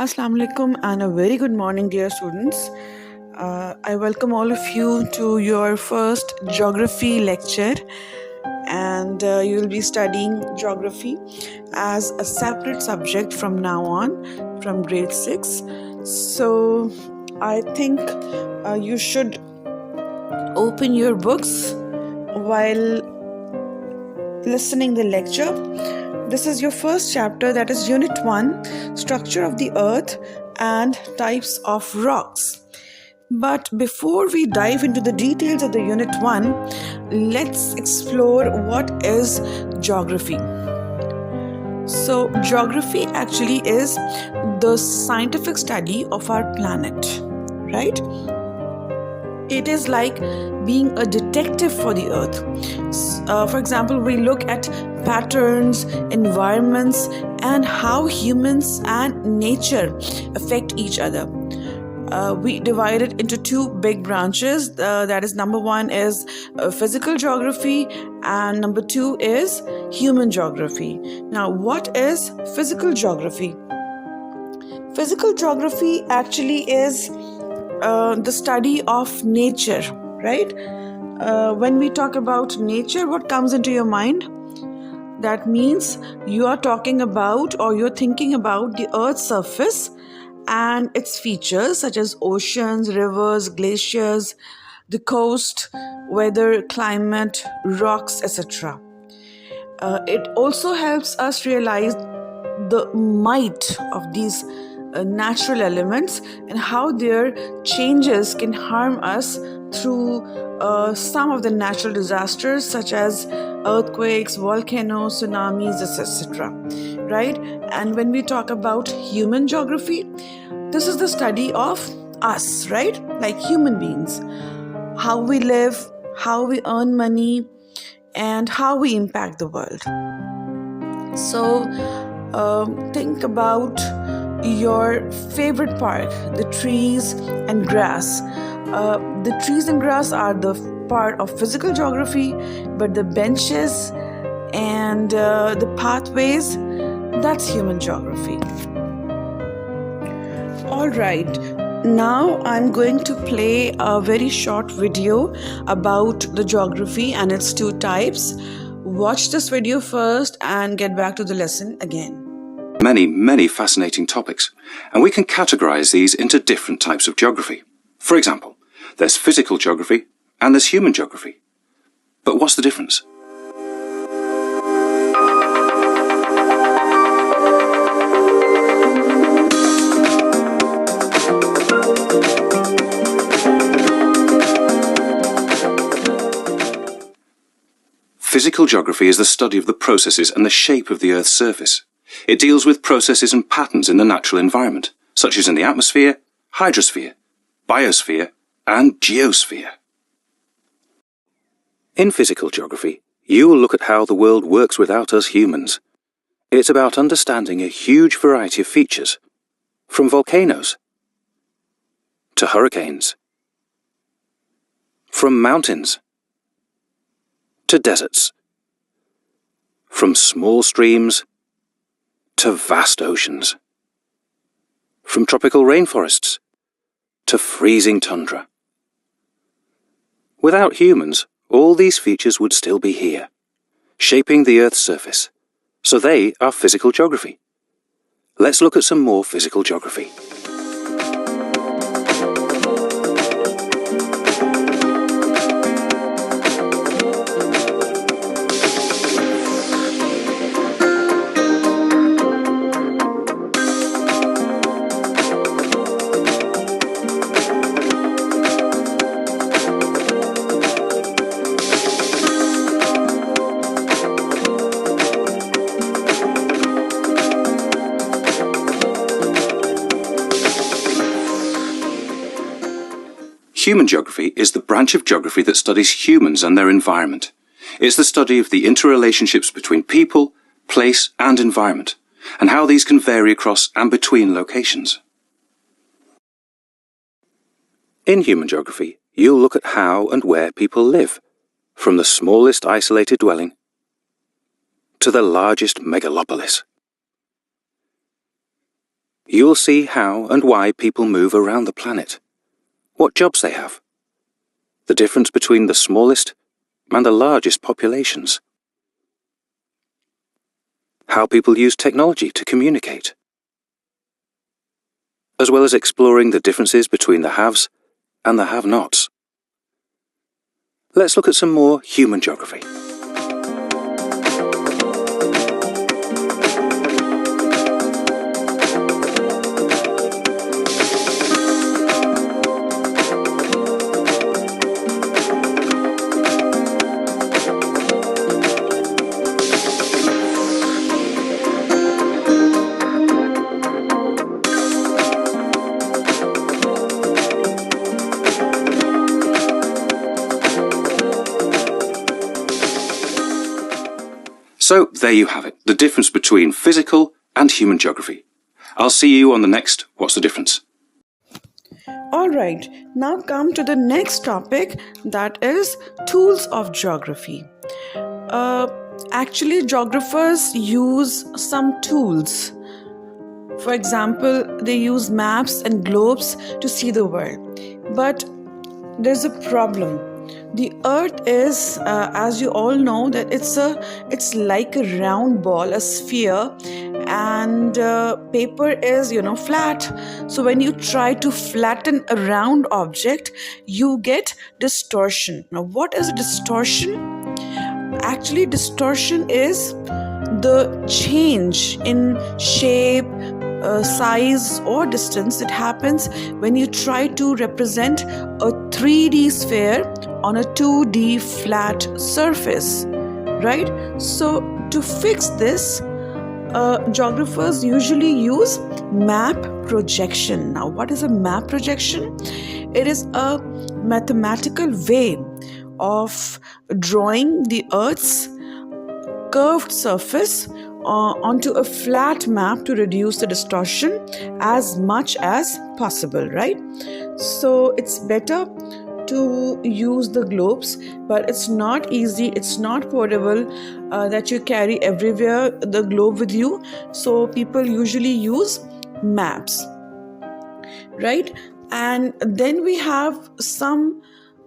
Assalamu alaikum and a very good morning, dear students. I welcome all of you to your first geography lecture, and you will be studying geography as a separate subject from now on, from grade 6. So, I think you should open your books while listening the lecture. This is your first chapter, that is Unit 1, Structure of the Earth and Types of Rocks. But before we dive into the details of the Unit 1, let's explore what is geography. So, geography actually is the scientific study of our planet, right? It is like being a detective for the earth. For example, we look at patterns, environments, and how humans and nature affect each other. We divide it into two big branches. That is, number one is physical geography, and number two is human geography. Now, what is physical geography? Physical geography actually is the study of nature, right? When we talk about nature, what comes into your mind? That means you are talking about, or you're thinking about, the Earth's surface and its features such as oceans, rivers, glaciers, the coast, weather, climate, rocks, etc. It also helps us realize the might of these natural elements and how their changes can harm us through some of the natural disasters such as earthquakes, volcanoes, tsunamis, etc. Right? And when we talk about human geography, this is the study of us, right? Like human beings, how we live, how we earn money, and how we impact the world. So, think about your favorite park, the trees and grass. The trees and grass are the part of physical geography, but the benches and the pathways, that's human geography. All right, now I'm going to play a very short video about the geography and its two types. Watch this video first and get back to the lesson again. Many fascinating topics, and we can categorize these into different types of geography. For example, there's physical geography and there's human geography. But what's the difference? Physical geography is the study of the processes and the shape of the Earth's surface. It deals with processes and patterns in the natural environment, such as in the atmosphere, hydrosphere, biosphere, and geosphere. In physical geography, you will look at how the world works without us humans. It's about understanding a huge variety of features, from volcanoes to hurricanes, from mountains to deserts, from small streams to vast oceans, from tropical rainforests to freezing tundra. Without humans, all these features would still be here, shaping the Earth's surface. So they are physical geography. Let's look at some more physical geography. Human geography is the branch of geography that studies humans and their environment. It's the study of the interrelationships between people, place, and environment, and how these can vary across and between locations. In human geography, you'll look at how and where people live, from the smallest isolated dwelling to the largest megalopolis. You'll see how and why people move around the planet, what jobs they have, the difference between the smallest and the largest populations, how people use technology to communicate, as well as exploring the differences between the haves and the have-nots. Let's look at some more human geography. So there you have it, the difference between physical and human geography. I'll see you on the next What's the Difference? Alright, now come to the next topic, that is tools of geography. Actually, geographers use some tools. For example, they use maps and globes to see the world. But there's a problem. The earth is, as you all know, that it's like a round ball, a sphere, and paper is flat. So when you try to flatten a round object, you get distortion. Now what is distortion? Actually, distortion is the change in shape, size or distance that happens when you try to represent a 3D sphere on a 2D flat surface, right? So to fix this, geographers usually use map projection. Now, what is a map projection? It is a mathematical way of drawing the Earth's curved surface onto a flat map to reduce the distortion as much as possible, right? So it's better to use the globes, but it's not easy, it's not portable, that you carry everywhere the globe with you. So people usually use maps, right? And then we have some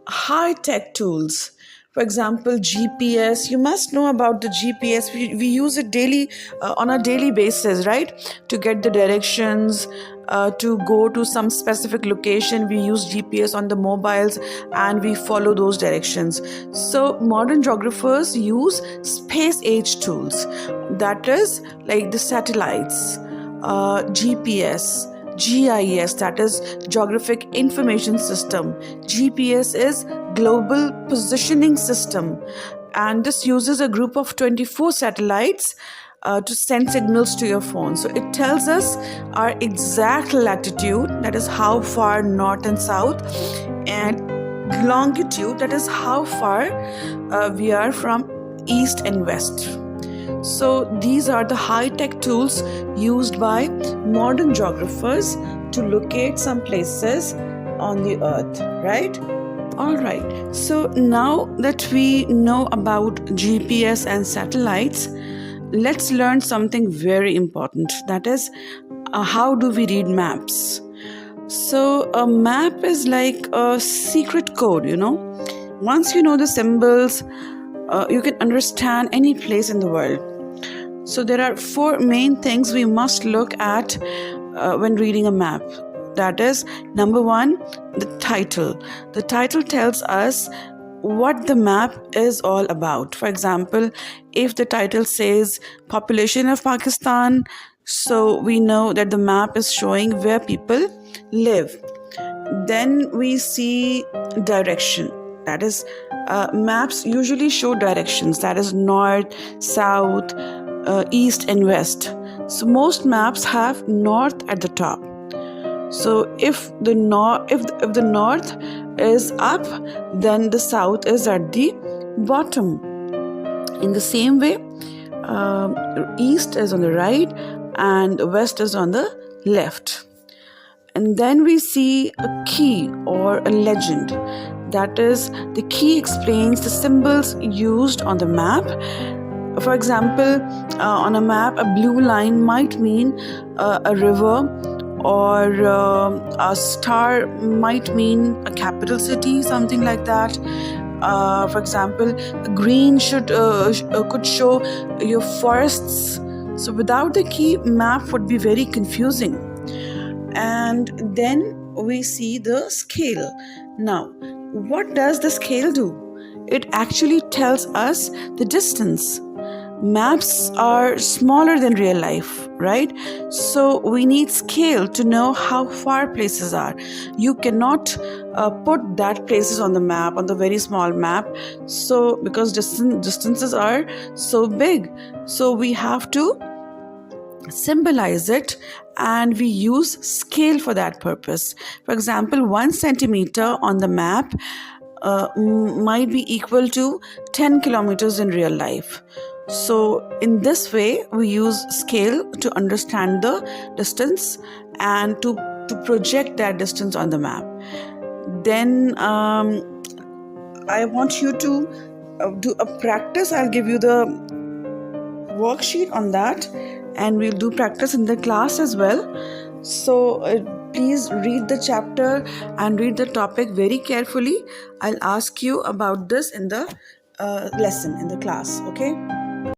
high-tech tools. For example, GPS. You must know about the GPS. We use it daily, on a daily basis, right? To get the directions, to go to some specific location. We use GPS on the mobiles and we follow those directions. So modern geographers use space age tools. That is like the satellites, GPS, GIS, that is Geographic Information System. GPS is Global Positioning System, and this uses a group of 24 satellites to send signals to your phone. So it tells us our exact latitude, that is how far north and south, and longitude, that is how far we are from east and west. So these are the high-tech tools used by modern geographers to locate some places on the earth, right? Alright, so now that we know about GPS and satellites, let's learn something very important. That is, how do we read maps? So a map is like a secret code, Once you know the symbols, you can understand any place in the world. So there are 4 main things we must look at when reading a map. That is, number 1, the title. The title tells us what the map is all about. For example, if the title says population of Pakistan, so we know that the map is showing where people live. Then we see direction. That is, maps usually show directions. That is north, south, east and west. So most maps have north at the top. So if the north is up, then the south is at the bottom. In the same way, east is on the right and west is on the left. And then we see a key or a legend. That is, the key explains the symbols used on the map. For example, on a map, a blue line might mean a river or a star might mean a capital city, something like that. For example, green could show your forests. So without the key, map would be very confusing. And then we see the scale. Now, what does the scale do? It actually tells us the distance. Maps are smaller than real life, right? So we need scale to know how far places are. You cannot put that places on the map, on the very small map, so because distances are so big. So we have to symbolize it, and we use scale for that purpose. For example, 1 centimeter on the map might be equal to 10 kilometers in real life. So in this way, we use scale to understand the distance and to project that distance on the map. Then I want you to do a practice. I'll give you the worksheet on that, and we'll do practice in the class as well. So please read the chapter and read the topic very carefully. I'll ask you about this in the lesson, in the class, okay?